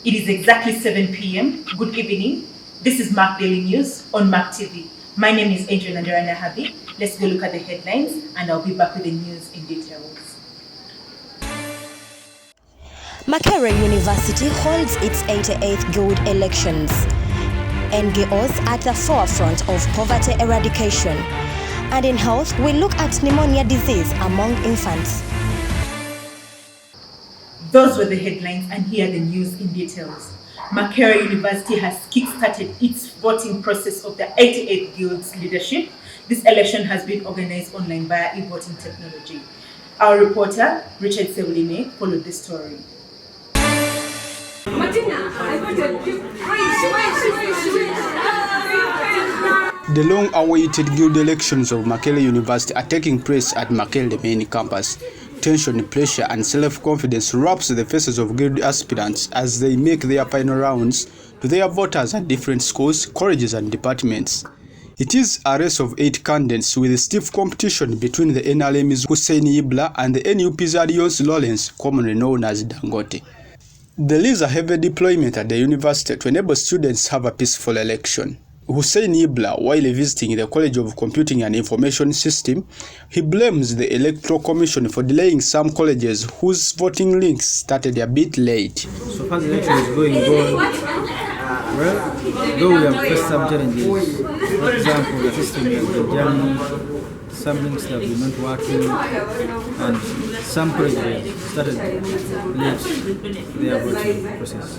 It is exactly 7 p.m. Good evening. This is MAK Daily News on MAK TV. My name is Angel Nandarana Habib. Let's go look at the headlines and I'll be back with the news in details. Makerere University holds its 88th Guild elections. NGOs at the forefront of poverty eradication. And in health, we look at pneumonia disease among infants. Those were the headlines, and here are the news in details. Makerere University has kick-started its voting process of the 88th Guild's leadership. This election has been organized online via e-voting technology. Our reporter, Richard Sewulime, followed this story. The long-awaited Guild elections of Makerere University are taking place at Makerere main campus. Tension, pressure, and self-confidence wraps the faces of Guild aspirants as they make their final rounds to their voters at different schools, colleges, and departments. It is a race of 8 candidates with stiff competition between the NRM's Hussein Ibla and the NUP's Alliance Lawrence, commonly known as Dangote. There is a heavy deployment at the university to enable students to have a peaceful election. Hussein Ibla, while visiting the College of Computing and Information System, he blames the Electoral Commission for delaying some colleges whose voting links started a bit late. So far the election is going well. Well, though we have faced some challenges. For example, the system has been jamming, some links have been not working, and some colleges started late their voting process.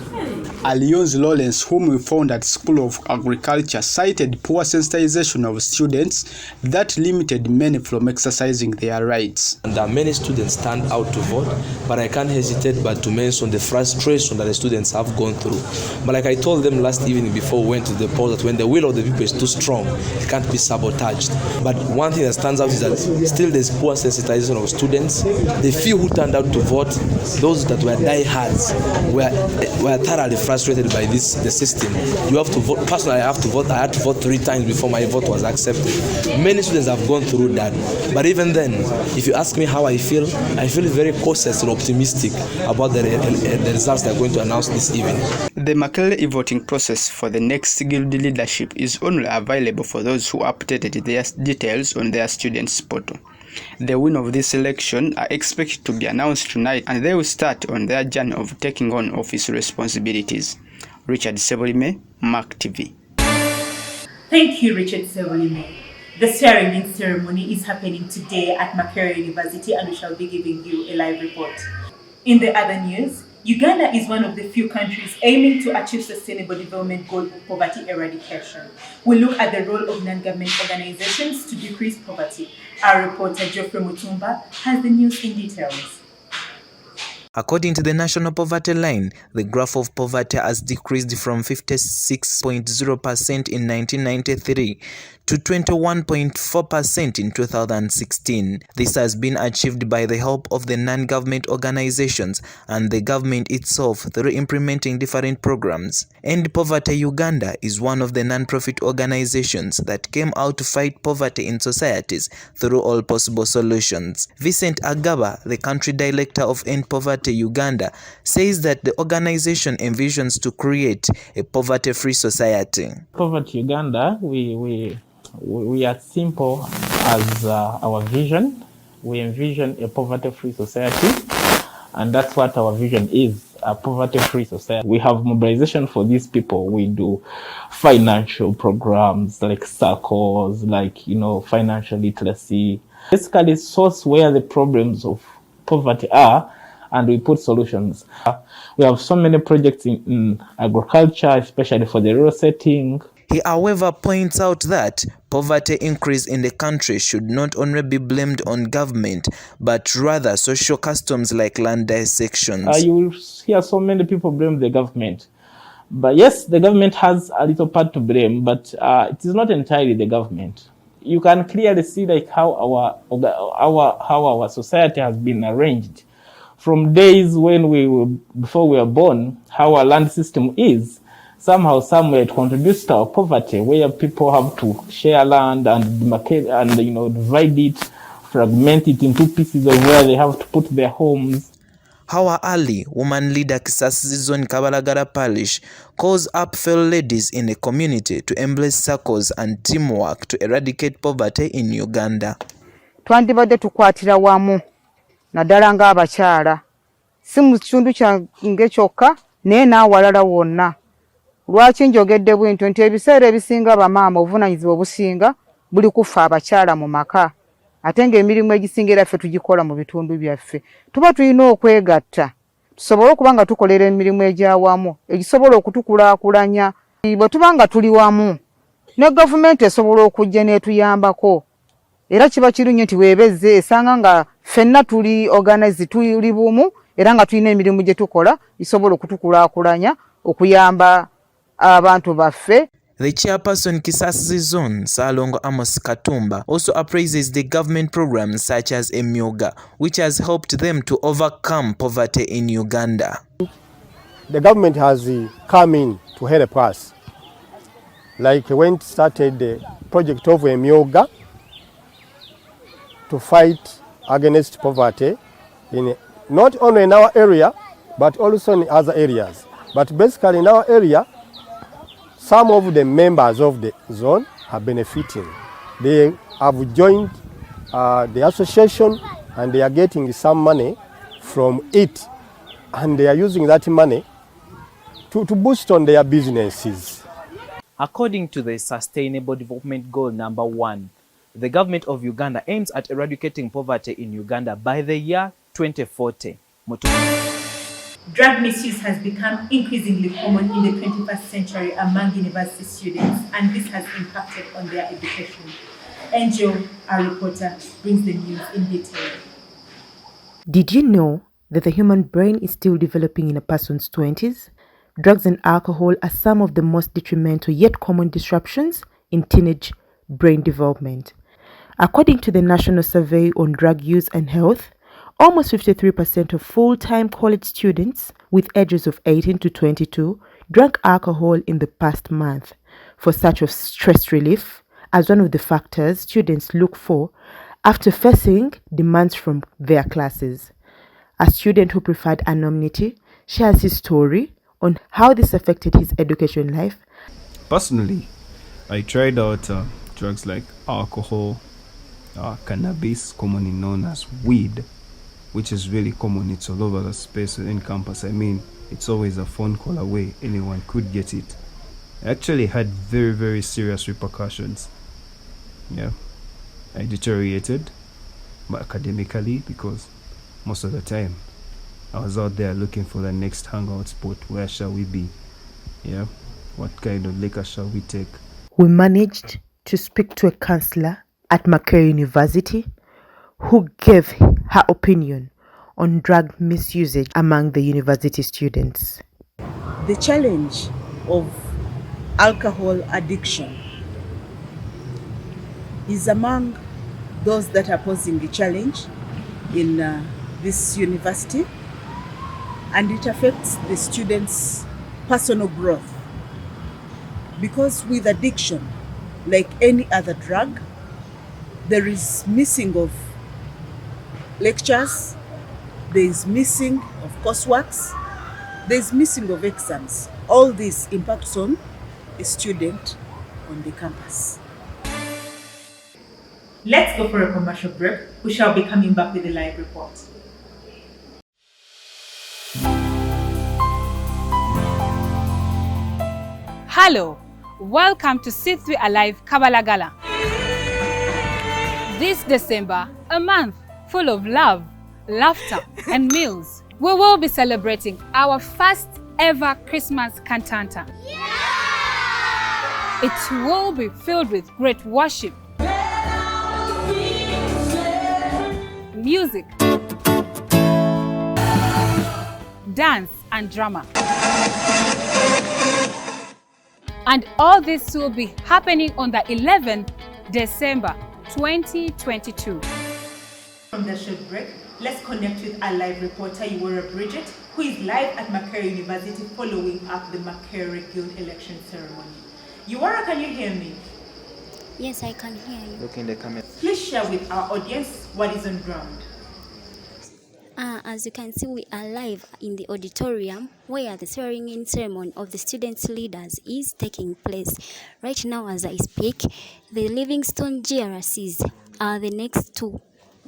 Alliance Lawrence, whom we found at School of Agriculture, cited poor sensitization of students that limited many from exercising their rights. And many students stand out to vote, but I can't hesitate but to mention the frustration that the students have gone through. But like I told them last evening before we went to the poll, that when the will of the people is too strong, it can't be sabotaged. But one thing that stands out is that still there's poor sensitization of students. The few who turned out to vote, those that were diehards, were thoroughly frustrated by the system. You have to vote. Personally, I had to vote 3 times before my vote was accepted. Many students have gone through that. But even then, if you ask me how I feel very cautious and optimistic about the results they're going to announce this evening. The Makerere e-voting process for the next Guild leadership is only available for those who updated their details on their students' portal. The winner of this election are expected to be announced tonight, and they will start on their journey of taking on office responsibilities. Richard Sewulime, MAK TV. Thank you, Richard Sewulime. The swearing-in ceremony is happening today at Makerere University, and we shall be giving you a live report. In the other news, Uganda is one of the few countries aiming to achieve sustainable development goal of poverty eradication. We look at the role of non-government organizations to decrease poverty. Our reporter Geoffrey Mutumba has the news in details. According to the National Poverty Line, the graph of poverty has decreased from 56.0% in 1993 to 21.4% in 2016. This has been achieved by the help of the non-government organizations and the government itself through implementing different programs. End Poverty Uganda is one of the non-profit organizations that came out to fight poverty in societies through all possible solutions. Vincent Agaba, the country director of End Poverty Uganda, says that the organization envisions to create a poverty-free society. Poverty Uganda, we are simple as our vision. We envision a poverty-free society, and that's what our vision is, a poverty-free society. We have mobilization for these people. We do financial programs like circles, like, financial literacy. Basically, source where the problems of poverty are, and we put solutions. We have so many projects in agriculture, especially for the rural setting. He, however, points out that poverty increase in the country should not only be blamed on government, but rather social customs like land dissections. You will hear so many people blame the government. But yes, the government has a little part to blame, but it is not entirely the government. You can clearly see like how our society has been arranged. From days when before we were born, how our land system is. Somehow, somewhere, it contributes to our poverty, where people have to share land and demarcate and divide it, fragment it into pieces of where they have to put their homes. Hawa Ali, woman leader Kisasi Zone Kabalagala Parish, calls up fellow ladies in the community to embrace circles and teamwork to eradicate poverty in Uganda. Twandibadde tukwatira wamu naddala ng'abakyala si mu kitundu kyange kyokka naye n'awalala wonna. Lwaki njogedde bwentyo nti ebiseera ebisinga bamaama obuvunaanyizibwa obusinga buli kufa abakyala mu maka ate ng'emirimu egisingira ffe tugikola mu bitundu byaffe. Tuba tulina okwegatta tusobole okuba nga tukolera emirimu egyawamu egisobola okutukulaakulanya. Bwe tuba nga tuli wamu ne gavumenti esobola okujja n'etuyambako. Era kiba kirungi nti weebezze esanga nga ffenna tuli organize tuli bumu era nga tulina emirimu gye tukola isobola okutukulaakulanya okuyamba abantu baffe. The chairperson Kisasi Zone, Salongo Amos Katumba, also appraises the government programs such as MAK, which has helped them to overcome poverty in Uganda. The government has come in to help us. Like when it started the project of MAK to fight against poverty, not only in our area, but also in other areas. But basically in our area, some of the members of the zone are benefiting. They have joined the association and they are getting some money from it. And they are using that money to boost on their businesses. According to the Sustainable Development Goal number 1, the government of Uganda aims at eradicating poverty in Uganda by the year 2040. Drug misuse has become increasingly common in the 21st century among university students, and this has impacted on their education. Angel, our reporter, brings the news in detail. Did you know that the human brain is still developing in a person's 20s? Drugs and alcohol are some of the most detrimental yet common disruptions in teenage brain development. According to the National Survey on Drug Use and Health, almost 53% of full-time college students with ages of 18 to 22 drank alcohol in the past month for such of stress relief as one of the factors students look for after facing demands from their classes. A student who preferred anonymity shares his story on how this affected his education life. Personally, I tried out drugs like alcohol, cannabis, commonly known as weed, which is really common. It's all over the space in campus. I mean, it's always a phone call away. Anyone could get it. It actually had very, very serious repercussions. Yeah, I deteriorated, but academically, because most of the time I was out there looking for the next hangout spot. Where shall we be? Yeah, what kind of liquor shall we take? We managed to speak to a counselor at MAK University who gave her opinion on drug misuse among the university students. The challenge of alcohol addiction is among those that are posing a challenge in this university, and it affects the students' personal growth. Because with addiction, like any other drug, there is missing of lectures, there is missing of courseworks, there is missing of exams. All this impacts on a student on the campus. Let's go for a commercial break. We shall be coming back with a live report. Hello, welcome to C3 Alive Kabalagala. This December, a month full of love, laughter and meals, we will be celebrating our first ever Christmas cantata. Yeah! It will be filled with great worship, music, dance and drama. And all this will be happening on the 11th December 2022. From the short break, let's connect with our live reporter, Iwara Bridget, who is live at MAK University following up the MAK Guild election ceremony. Iwara, can you hear me? Yes, I can hear you. Look in the camera. Please share with our audience what is on ground. As you can see, we are live in the auditorium where the swearing-in ceremony of the students' leaders is taking place. Right now, as I speak, the Livingstone GRCs are the next to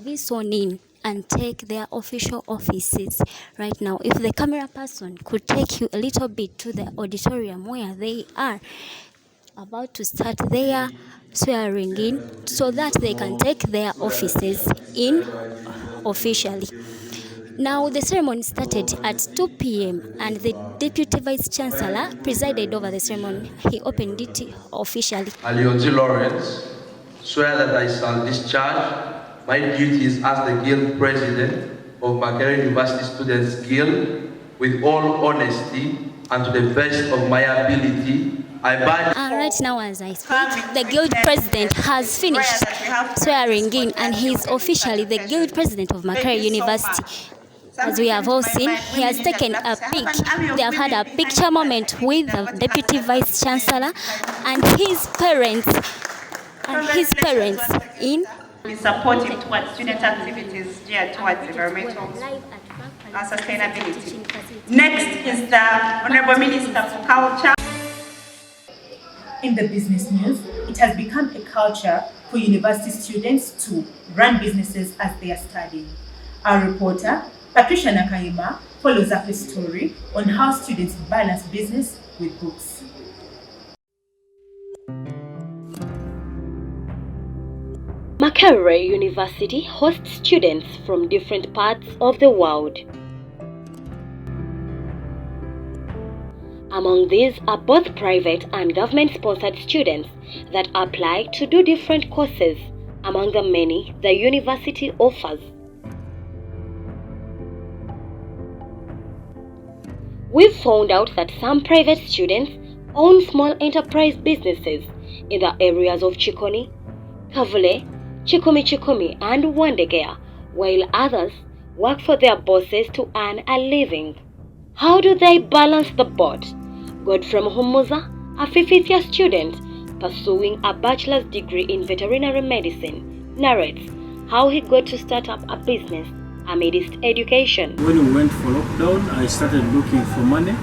be sworn in and take their official offices. Right now, if the camera person could take you a little bit to the auditorium where they are about to start their swearing in so that they can take their offices in officially. Now, the ceremony started at 2 p.m. and the Deputy Vice Chancellor presided over the ceremony. He opened it officially. Alionzi Lawrence, swear that I shall discharge my duties as the Guild President of Makerere University Students Guild with all honesty and to the best of my ability. Right now, as I speak, the Guild President has finished swearing in and he's officially the Guild President of Makerere University. As we have all seen, he has taken a pic. They have had a picture moment with the Deputy Vice Chancellor and his parents in supporting towards student activities geared towards environmental sustainability. Next is the Honorable Minister for Culture. In the business news, it has become a culture for university students to run businesses as they are studying. Our reporter, Patricia Nakaima, follows up a story on how students balance business with books. Makerere University hosts students from different parts of the world. Among these are both private and government-sponsored students that apply to do different courses among the many the university offers. We've found out that some private students own small enterprise businesses in the areas of Chikoni, Kavule, Chikomi and Wandegea, while others work for their bosses to earn a living. How do they balance the both? Godfrey Muhumuza, a 50th-year student pursuing a bachelor's degree in veterinary medicine, narrates how he got to start up a business amidst education. When we went for lockdown, I started looking for money,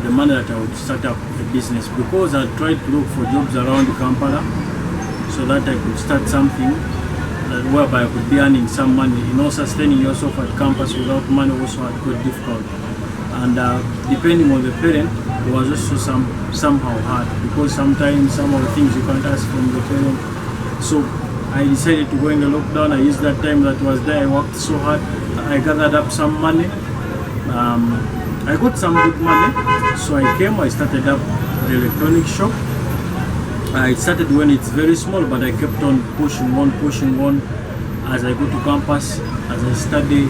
the money that I would start up a business, because I tried to look for jobs around Kampala so that I could start something whereby I could be earning some money. Sustaining yourself at campus without money also had quite difficult. And depending on the parent, it was also somehow hard, because sometimes some of the things you can't ask from the parent. So I decided to go in the lockdown. I used that time that was there. I worked so hard. I gathered up some money. I got some good money. So I started up the electronic shop. I started when it's very small, but I kept on pushing on as I go to campus, as I study.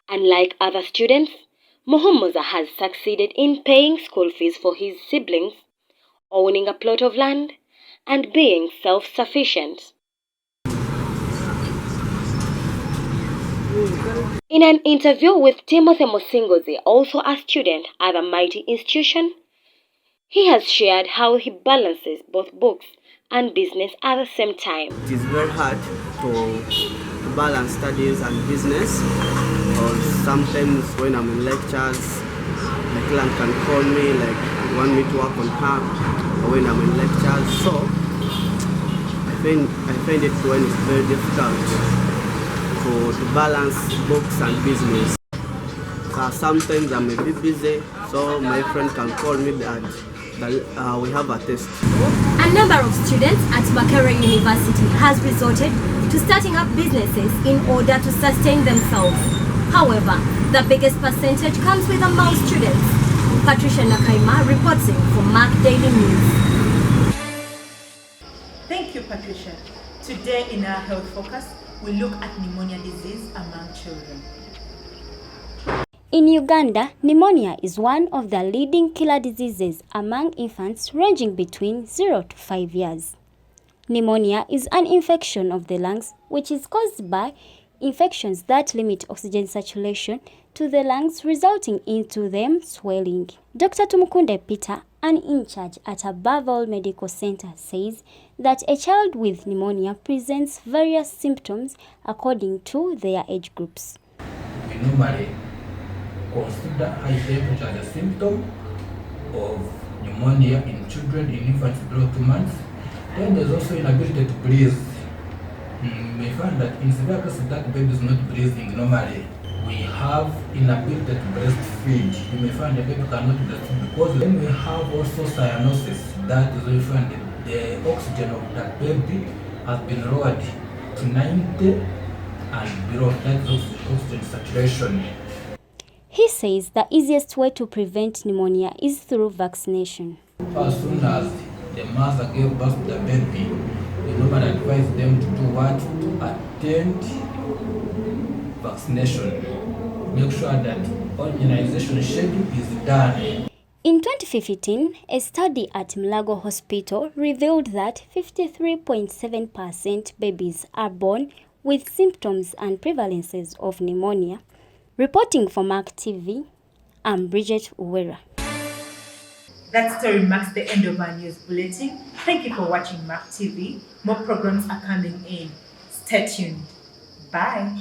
Unlike other students, Muhumuza has succeeded in paying school fees for his siblings, owning a plot of land, and being self-sufficient. In an interview with Timothy Mosingozi, also a student at the Mighty Institution, he has shared how he balances both books and business at the same time. It is very hard to balance studies and business. Or sometimes when I'm in lectures, the client can call me, like, want me to work on her, or when I'm in lectures. So I find it when it's very difficult to balance books and business. Sometimes I'm a bit busy, so my friend can call me and we have a test. A number of students at Makerere University has resorted to starting up businesses in order to sustain themselves. However, the biggest percentage comes with among students. Patricia Nakaima reporting for MAK Daily News. Thank you, Patricia. Today in our Health Focus, we look at pneumonia disease among children. In Uganda, pneumonia is one of the leading killer diseases among infants ranging between 0 to 5 years. Pneumonia is an infection of the lungs which is caused by infections that limit oxygen saturation to the lungs, resulting into them swelling. Dr. Tumukunde Peter, an in-charge at Above All Medical Center, says that a child with pneumonia presents various symptoms according to their age groups. We normally consider high temperature as a symptom of pneumonia in children, in infants below 2 months. Then there's also inability to breathe. You may find that in severe cases that baby is not breathing normally. We have inability to breastfeed. You may find the baby cannot breastfeed because then we have also cyanosis. That is when you find the oxygen of that baby has been lowered to 90 and below. That is oxygen saturation. He says the easiest way to prevent pneumonia is through vaccination. As soon as the mother gave birth to the baby, we normally advise them to do what? To attend vaccination. Make sure that all immunization schedule is done. In 2015, a study at Mulago Hospital revealed that 53.7% babies are born with symptoms and prevalences of pneumonia. Reporting for MAK TV, I'm Bridget Uwera. That story marks the end of our news bulletin. Thank you for watching MAK TV. More programs are coming in. Stay tuned. Bye.